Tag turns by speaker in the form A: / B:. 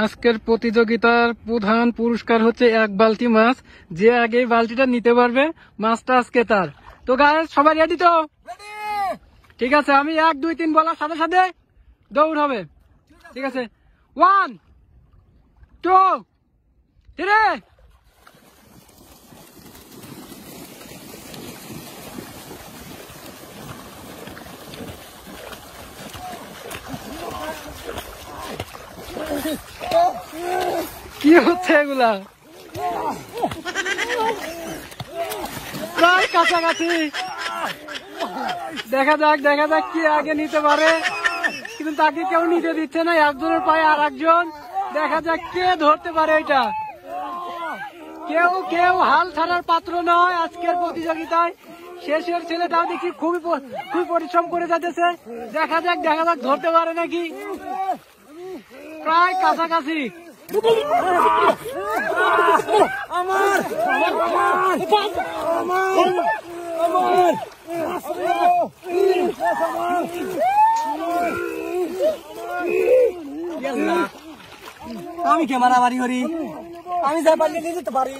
A: আজকের প্রতিযোগিতার প্রধান পুরস্কার হচ্ছে 1 বালতি মাছ। যে আগে বালতিটা নিতে পারবে মাছটা আজকে তার। তো গাইস সবাই রেডি তো? ঠিক আছে, আমি 1 2 3 বলার সাথে সাথে দৌড় হবে। ঠিক আছে, 1 2 3। কি হচ্ছে এগুলা? প্রায় কাছাকাছি। দেখা যাক কি আগে নিতে পারে, কিন্তু তাকে কেউ নিতে দিচ্ছে না। একজনের পায়ে আর একজন। দেখা যাক কে ধরতে পারে এটা। কেউ হাল ছাড়ার পাত্র নয় আজকের প্রতিযোগিতায়। শেষের ছেলেটাও দেখি খুবই পরিশ্রম করে যাচ্ছে। দেখা যাক ধরতে পারে নাকি। প্রায় কাছাকাছি।
B: আমি কে মারামারি করি? আমি যা পারলে নিয়ে যেতে পারি।